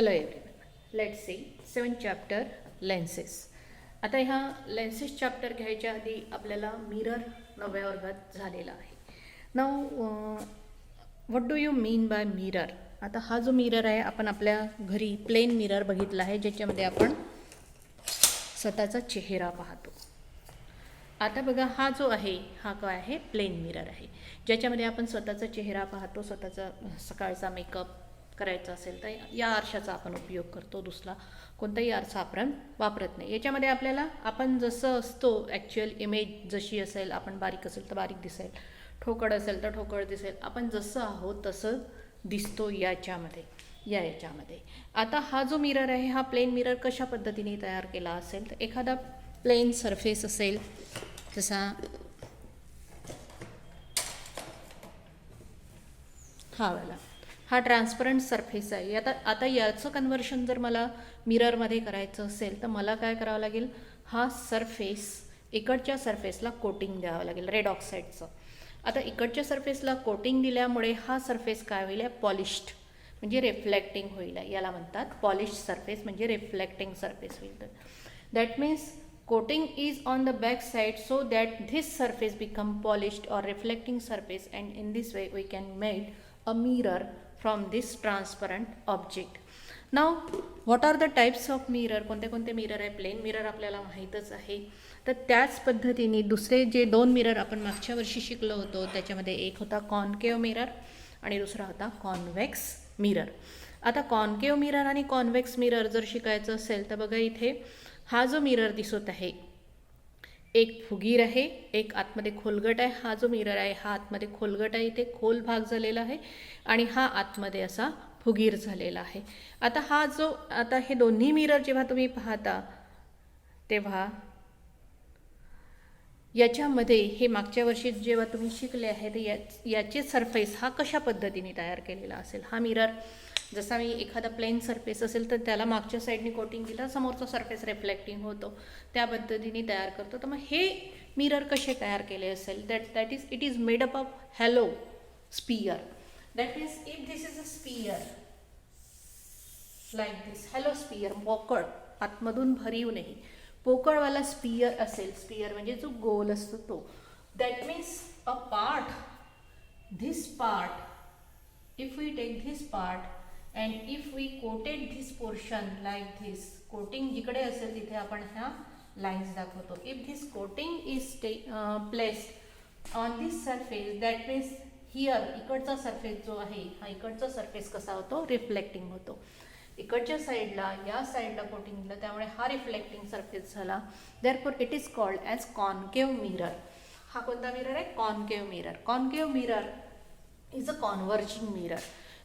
Hello everyone, let's see 7th chapter lenses. आता ह्या lenses chapter घ्यायच्या आधी आपल्याला मिरर 9व्या वर्गात झालेला आहे. Now what do you mean by mirror. आता हा जो मिरर आहे आपण आपल्या घरी प्लेन मिरर बघितला आहे ज्याच्यामध्ये आपण स्वतःचा चेहरा पाहतो. आता बघा हा जो आहे हा काय आहे, प्लेन मिरर आहे ज्याच्यामध्ये आपण स्वतःचा चेहरा पाहतो. स्वतःचा सकाळचा मेकअप करायचा असेल तर या आरशाचा आपण उपयोग करतो. दुसरा कोणताही आरसा आपण वापरत नाही. याच्यामध्ये आपल्याला आपण जसं असतो ॲक्च्युअल इमेज जशी असेल, आपण बारीक असेल तर बारीक दिसेल, ठोकळ असेल तर ठोकळ दिसेल, आपण जसं आहोत तसं दिसतो याच्यामध्ये. आता हा जो मिरर आहे हा प्लेन मिरर कशा पद्धतीने तयार केला असेल तर एखादा प्लेन सरफेस असेल जसा हा वाला, हा ट्रान्सपरंट सरफेस आहे. आता याचं कन्व्हर्शन जर मला मिररमध्ये करायचं असेल तर मला काय करावं लागेल, हा सरफेस इकडच्या सरफेसला कोटिंग द्यावं लागेल रेड ऑक्साईडचं. आता इकडच्या सरफेसला कोटिंग दिल्यामुळे हा सरफेस काय होईल, पॉलिश्ड म्हणजे रिफ्लेक्टिंग होईल. याला म्हणतात पॉलिश्ड सरफेस म्हणजे रिफ्लेक्टिंग सरफेस होईल. That means coating is on the back side so that this surface become polished or reflecting surface, and in this way we can make a mirror from this transparent object. Now what are the types of mirror, कोणते कोणते mirror आहे. Plain mirror आपल्याला माहीतच आहे. तर त्याच पद्धतीने दुसरे जे दोन मिरर आपण मागच्या वर्षी शिकलो होतो त्याच्यामध्ये एक होता कॉन्केव मिरर आणि दुसरा होता कॉन्व्हेक्स मिरर. आता कॉन्केव मिरर आणि कॉन्व्हेक्स मिरर जर शिकायचं असेल तर बघा इथे हा जो मिरर दिसत आहे एक फुगीर आहे, एक आतमध्ये खोलगट आहे. हा जो मिरर आहे हा आतमध्ये खोलगट आहे, इथे खोल भाग झालेला आहे आणि हा आतमध्ये असा फुगीर झालेला आहे. आता हे दोन्ही मिरर जेव्हा तुम्ही पाहता तेव्हा याच्यामध्ये हे मागच्या वर्षी जेव्हा तुम्ही शिकले आहे तर याचे सरफेस हा कशा पद्धतीने तयार केलेला असेल. हा मिरर जसा मी एखादा प्लेन सरफेस असेल तर त्याला मागच्या साईडने कोटिंग दिलं, समोरचा सरफेस रिफ्लेक्टिंग होतो, त्या पद्धतीने तयार करतो. तर मग हे मिरर कसे तयार केले असेल, it is made up of hollow sphere. That means if this is a sphere like this, hollow sphere, पोकळ, आतमधून भरीव नाही, पोकळवाला स्पियर असेल, स्पियर म्हणजे जो गोल असतो तो. That means a part, this part, if we take this part and if we coated this portion like this, coating जिकडे असेल तिथे आपण ह्या लाईन्स दाखवतो. if this coating is placed on this surface, that means here इकडचा surface जो आहे हा इकडचा सरफेस कसा होतो, रिफ्लेक्टिंग होतो. इकडच्या साईडला या साईडला कोटिंग दिलं त्यामुळे हा रिफ्लेक्टिंग सरफेस झाला. therefore it is called as concave mirror. हा कोणता मिरर आहे, concave mirror. Concave mirror is a converging mirror.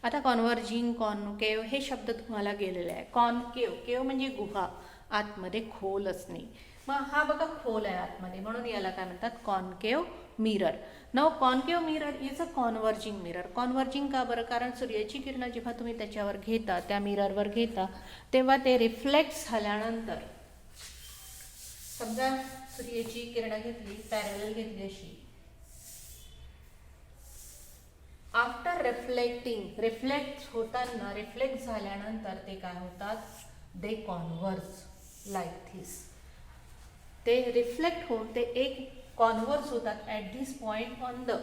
आता कॉन्व्हर्जिंग, कॉन्केव हे शब्द तुम्हाला गेलेले आहे. कॉन्केव, केव म्हणजे गुहा, आतमध्ये खोल असणे. मग हा बघा खोल आहे आतमध्ये, म्हणून याला काय म्हणतात, concave mirror. Now concave mirror is a converging mirror. Converging का बरं, कारण सूर्याची किरणं जेव्हा तुम्ही त्याच्यावर घेता, त्या मिररवर घेता, तेव्हा ते रिफ्लेक्ट झाल्यानंतर, समजा सूर्याची किरणं घेतली, पॅरलल घेतली अशी, आफ्टर रिफ्लेक्टिंग, रिफ्लेक्ट झाल्यानंतर ते काय होतात, दे कॉन्व्हर्ज लाईक धिस. ते रिफ्लेक्ट होऊन ते एक कॉन्व्हर्ज होतात at this point on the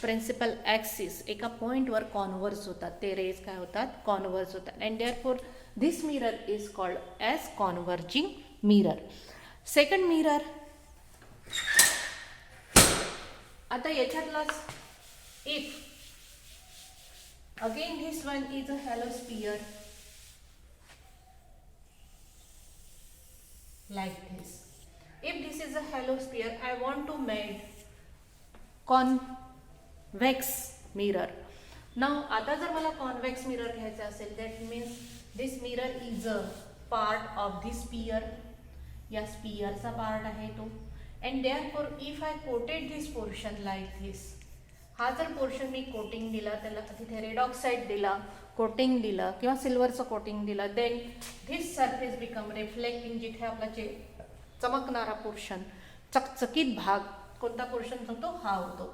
principal axis. एका पॉईंटवर कॉन्व्हर्ज होतात ते रेज, काय होतात, कॉन्व्हर्ज होतात. And therefore this mirror is called as converging mirror. Second mirror, आता याच्यातला if again this one is a hollow sphere like this. If this is a hollow sphere, I want to make convex mirror. Now आता जर मला convex mirror घ्यायचा असेल, that means this mirror is a part of this sphere. या sphere चा part आहे तो. And therefore if I coated this portion like this, हा जर पोर्शन मी कोटिंग दिला, त्याला तिथे रेड ऑक्साईड दिला, कोटिंग दिलं किंवा सिल्वरचं कोटिंग दिलं, then this surface become reflecting. जिथे आपला चमकणारा पोर्शन, चकचकीत भाग, कोणता पोर्शन सांगतो, हा होतो.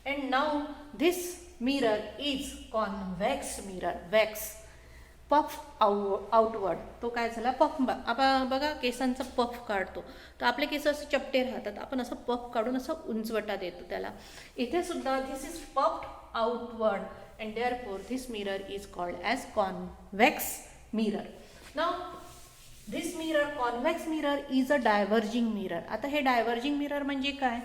And now this mirror is convex mirror. Wax puff outward, तो काय झाला पफ. आपण बघा केसांचा पफ काढतो तर आपले केस असे चपटे राहतात, आपण असं पफ काढून असं उंचवटा देतो त्याला. इथे सुद्धा this is puffed outward and therefore this mirror is called as convex mirror. Now this mirror, convex mirror is a diverging mirror. आता हे डायव्हर्जिंग मिरर म्हणजे काय?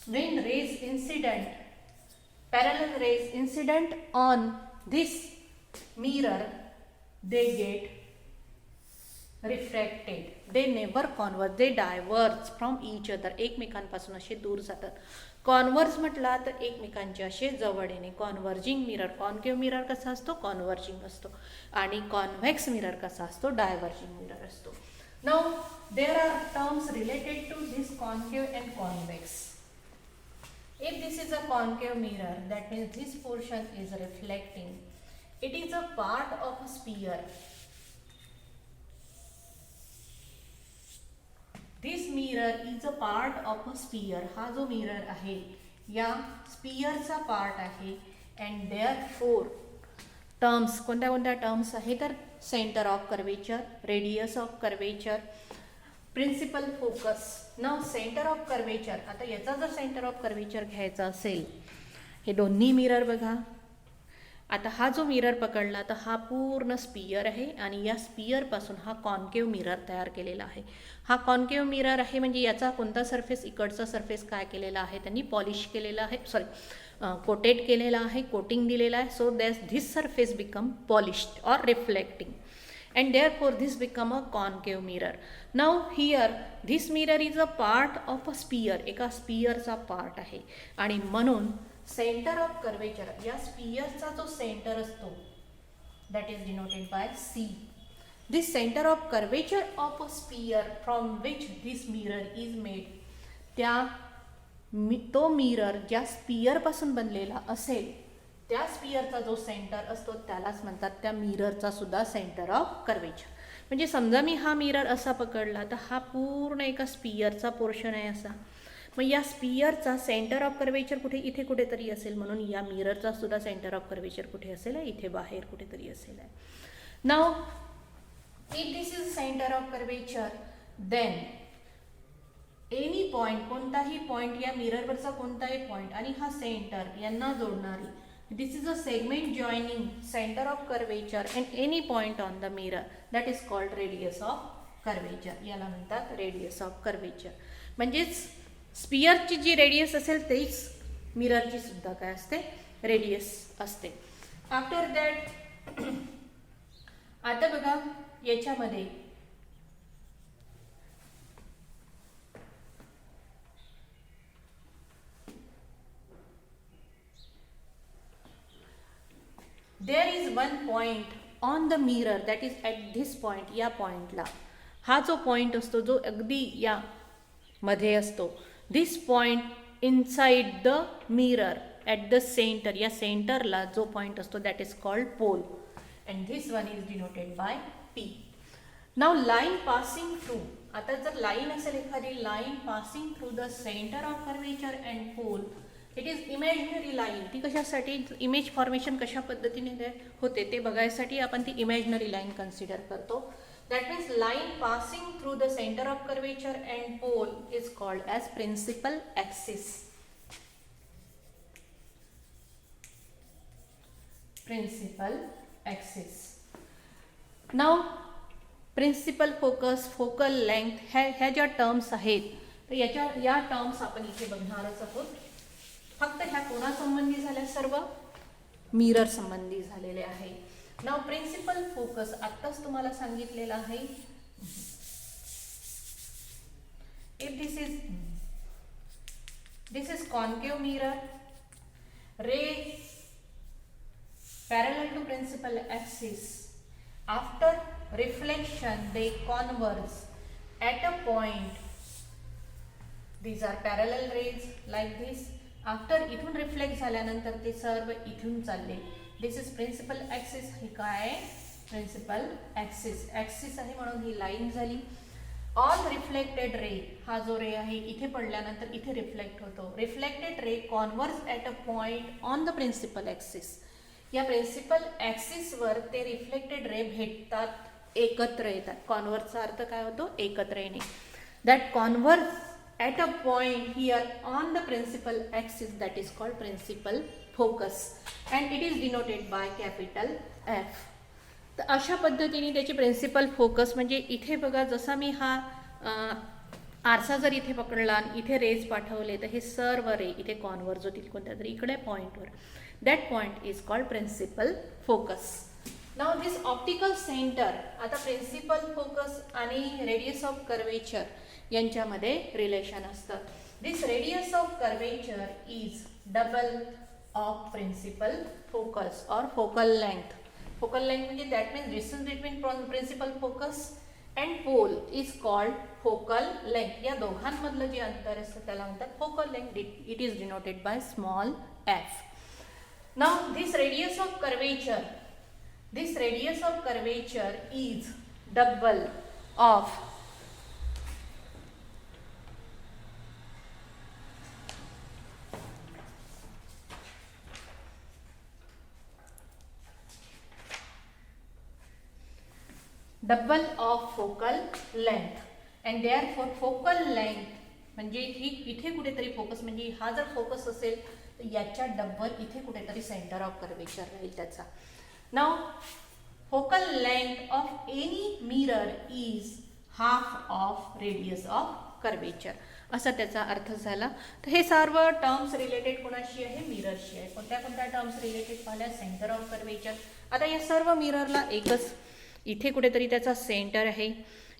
when rays incident, parallel rays incident on this mirror, they get refracted, they never converge, they diverge from each other, एकमेकांपासून असे दूर जातात. Converge म्हटला तर एकमेकांच्या असे जवळ येणे. कॉन्व्हर्जिंग मिरर, कॉन्केव्ह मिरर कसा असतो? कॉन्व्हर्जिंग असतो. आणि कॉन्व्हेक्स मिरर कसा असतो? डायव्हर्जिंग मिरर असतो. Now there are terms related to this concave and convex. If this is a concave mirror, that means this portion is reflecting. It is a part of a sphere. This mirror is a part of a sphere. हा जो mirror आहे या स्पियरचा part आहे. and therefore terms कोणत्या कोणत्या terms आहे तर centre of curvature, radius of curvature, principal focus. नाव सेंटर ऑफ कर्वेचर, आता याचा जर सेंटर ऑफ कर्वेचर घ्यायचा असेल, हे दोन्ही मिरर बघा. आता हा जो मिरर पकडला तर हा पूर्ण स्पियर आहे आणि या स्पियरपासून हा कॉन्केव्ह मिरर तयार केलेला आहे. हा कॉन्केव्ह मिरर आहे म्हणजे याचा कोणता सरफेस, इकडचा सरफेस काय केलेला आहे त्यांनी? पॉलिश केलेला आहे, कोटेड केलेला आहे, कोटिंग दिलेला आहे. So this surface become polished और reflecting and therefore this become a concave mirror. Now here this mirror is a part of a sphere, एका स्पियरचा पार्ट आहे आणि म्हणून सेंटर ऑफ कर्वेचर, या स्पियरचा जो सेंटर असतो that is denoted by C. This center of curvature of a sphere from which this mirror is made, तो mirror ज्या स्पियरपासून बनलेला असेल त्या स्पियरचा जो सेंटर असतो त्यालाच म्हणतात त्या मिररचा सुद्धा सेंटर ऑफ कर्वेचर. म्हणजे समजा मी हा मिरर असा पकडला तर हा पूर्ण एका स्पियरचा पोर्शन आहे असा. मग या स्पियरचा सेंटर ऑफ कर्वेचर कुठे? इथे कुठेतरी असेल. म्हणून या मिररचा सुद्धा सेंटर ऑफ कर्वेचर कुठे असेल? इथे बाहेर कुठेतरी असेल. Now if this is centre of curvature then any point, कोणताही पॉइंट या मिररवरचा कोणताही पॉइंट आणि हा सेंटर यांना जोडणारी, this is a segment joining center of curvature and any point on the mirror, that is called radius of curvature. याला म्हणतात radius of curvature. म्हणजेच स्पियरची जी रेडियस असेल तेच मिररची सुद्धा काय असते? रेडियस असते. आफ्टर दॅट आता बघा याच्यामध्ये there is one point on the mirror that is at this point, या पॉइंटला हा जो पॉइंट असतो जो अगदी या मध्ये असतो, this point inside the mirror at the center, या सेंटरला जो पॉइंट असतो that is called pole and this one is denoted by P. now line passing through, आता जर लाईन असेल एखादी line passing through the centre of curvature and pole, it is imaginary line. ती कशासाठी? इमेज फॉर्मेशन कशा पद्धतीने होते ते बघायसाठी आपण ती इमॅजिनरी लाईन कन्सिडर करतो. That means line passing through the centre of curvature and pole is called as principal axis. Principal axis. Now principal focus, focal length, ह्या ज्या टर्म्स आहेत तर या टर्म्स आपण इथे बघणारच आहोत. फक्त ह्या कोणासंबंधी झाल्या? सर्व मिरर संबंधी झालेले आहे. नाउ प्रिन्सिपल फोकस आत्ताच तुम्हाला सांगितलेलं आहे. If this is concave mirror, ray parallel to principal axis, after reflection they converge at a point. These are parallel rays like this. After इथून रिफ्लेक्ट झाल्यानंतर ते सर्व इथून चालले. This is principal axis. हे काय आहे? Principal axis. ॲक्सिस आहे म्हणून ही लाईन झाली. ऑल रिफ्लेक्टेड रे, हा जो रे आहे इथे पडल्यानंतर इथे रिफ्लेक्ट होतो. Reflected ray converse at a point on the principal axis. या प्रिन्सिपल ॲक्सिसवर ते रिफ्लेक्टेड रे भेटतात, एकत्र येतात. कॉन्व्हर्सचा अर्थ काय होतो? एकत्र येणे. That converse at a point here on the principal axis, that is called principal focus and it is denoted by capital F. तर अशा पद्धतीने त्याची प्रिन्सिपल फोकस, म्हणजे इथे बघा, जसा मी हा आरसा जर इथे पकडला आणि इथे रेज पाठवले तर हे सर्व रे इथे कॉन्व्हर्ज होतील कोणत्या तरी इकडे पॉईंटवर. That point is called principal focus. Now this optical centre, आता प्रिन्सिपल फोकस आणि रेडियस ऑफ कर्वेचर यांच्यामध्ये रिलेशन असतं. This radius of curvature is double of principal focus और फोकल लेंथ. फोकल लेंथ म्हणजे that means distance between principal focus and pole is called focal length. या दोघांमधलं जे अंतर असतं त्याला म्हणतात focal length. It is denoted by small f. Now this radius of curvature is double of focal length and therefore focal length म्हणजे ही इथे कुठेतरी फोकस, म्हणजे हा जर फोकस असेल तर याच्या डबल इथे कुठेतरी सेंटर ऑफ कर्वेचर राहील त्याचा. Now focal length of any mirror is half of radius of curvature, असा त्याचा अर्थ झाला. तर हे सर्व टर्म्स रिलेटेड कोणाशी आहे? मिररशी आहे. कोणत्या कोणत्या टर्म्स रिलेटेड पाहिल्या? Centre of curvature. आता या सर्व मिररला एकच, इथे कुठेतरी त्याचा सेंटर आहे,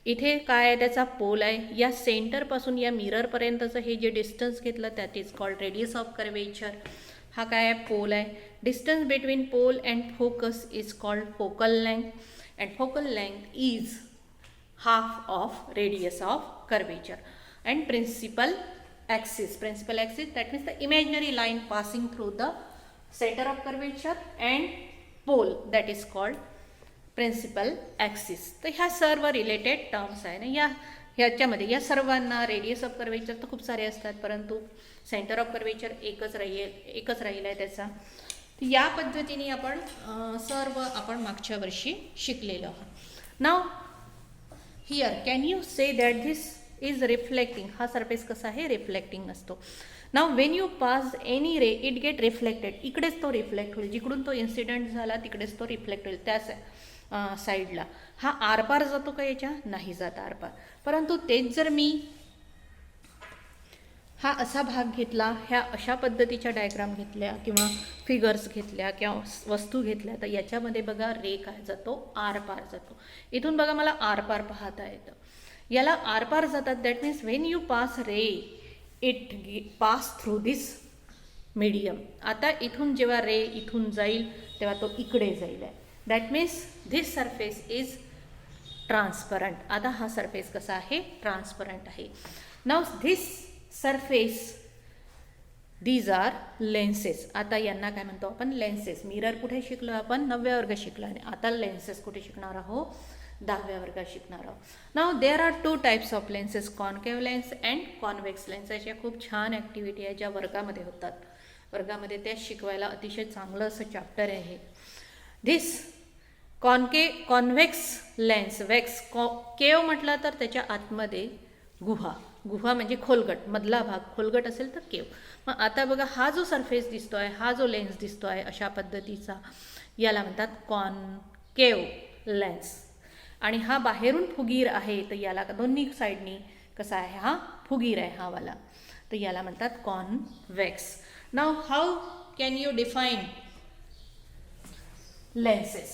इथे काय आहे? त्याचा पोल आहे. या सेंटरपासून या मिररपर्यंतचं हे जे डिस्टन्स घेतलं that is called radius of curvature. हा काय आहे? पोल आहे. Distance between pole and focus is called focal length and focal length is half of radius of curvature. And principal axis that means the imaginary line passing through the centre of curvature and pole that is called principal axis. तर ह्या सर्व related terms आहे ना. ह्याच्यामध्ये या सर्वांना radius of curvature तर खूप सारे असतात, परंतु सेंटर ऑफ कर्वेचर एकच राहील आहे त्याचा. या पद्धतीने आपण सर्व मागच्या वर्षी शिकलेलो आहोत. Now here can you say that this is reflecting. हा सरफेस कसा आहे? रिफ्लेक्टिंग असतो. Now when you pass any ray it get reflected. इकडेच तो रिफ्लेक्ट होईल, जिकडून तो इन्सिडेंट झाला तिकडेच तो रिफ्लेक्ट होईल त्याच साईडला. हा आरपार जातो का? याच्या नाही जात आरपार. परंतु तेच जर मी हा असा भाग घेतला, ह्या अशा पद्धतीच्या डायग्राम घेतल्या किंवा फिगर्स घेतल्या किंवा वस्तू घेतल्या तर याच्यामध्ये बघा रे काय जातो? आरपार जातो. इथून बघा मला आरपार पाहता येतं. याला आरपार जातात. That means when you pass ray it pass through this medium. आता इथून जेव्हा रे इथून जाईल तेव्हा तो इकडे जाईल. That means this surface is transparent. आता हा सरफेस कसा आहे? ट्रान्सपरंट आहे. Now this surface, these are lenses. आता यांना काय म्हणतो आपण? लेन्सेस. मिरर कुठे शिकलो आपण? 9व्या वर्गात शिकलो आणि आता लेन्सेस कुठे शिकणार आहोत? 10व्या वर्गात शिकणार आहोत. Now there are 2 types of lenses, concave lens and convex lens. अशा खूप छान ॲक्टिव्हिटी आहे ज्या वर्गामध्ये होतात. वर्गामध्ये त्या शिकवायला अतिशय चांगलं असं चॅप्टर आहे. धिस कॉन्व्हेक्स लेन्स, केव म्हटलं तर त्याच्या आतमध्ये गुहा म्हणजे खोलगट, मधला भाग खोलगट असेल तर केव. मग आता बघा हा जो सरफेस दिसतो आहे, हा जो लेन्स दिसतो आहे अशा पद्धतीचा, याला म्हणतात कॉन्केव लेन्स. आणि हा बाहेरून फुगीर आहे तर याला दोन्ही साईडनी कसा आहे? हा फुगीर आहे हा वाला, तर याला म्हणतात convex. Now how can you define lenses?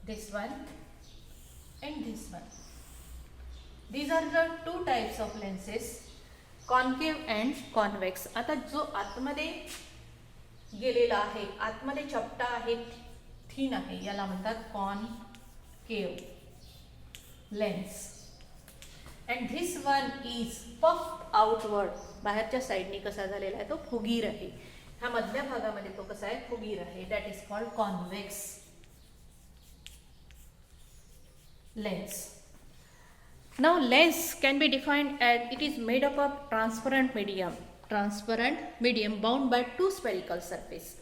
This one and this one. These are the 2 types of lenses, concave and convex. आता जो आतमध्ये गेलेला आहे, आतमध्ये चपटा आहे, थिन आहे, याला म्हणतात concave lens. And this one is puffed outward. बाहेरच्या साईडनी कसा झालेला आहे? तो फुगीर आहे. हा मधल्या भागामध्ये तो कसा आहे? फुगीर आहे. That is called convex. lens. Now lens can be defined as it is made up of transparent medium bound by two spherical surface.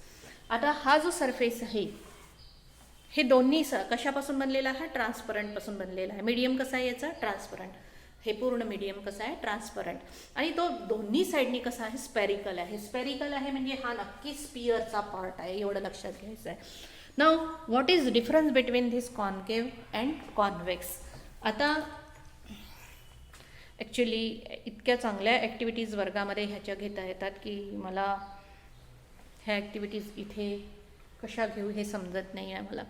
आता हा जो सरफेस आहे हे दोन्ही कशापासून बनलेला आहे? ट्रान्सपरंट पासून बनलेला आहे. मीडियम कसा आहे याचा? ट्रान्सपरंट. हे पूर्ण मीडियम कसं आहे? ट्रान्सपरंट. आणि तो दोन्ही साईडनी कसा आहे? स्पेरिकल आहे. स्पेरिकल आहे म्हणजे हा नक्की स्पियरचा पार्ट आहे, एवढं लक्षात घ्यायचं आहे. Now what is difference between this concave and convex? आता ॲक्च्युली इतक्या चांगल्या ॲक्टिव्हिटीज वर्गामध्ये ह्याच्या घेता येतात की मला ह्या ॲक्टिव्हिटीज इथे कशा घेऊ हे समजत नाही आहे मला.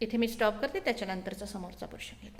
इथे मी स्टॉप करते, त्याच्यानंतरचा समोरचा प्रश्न घेते.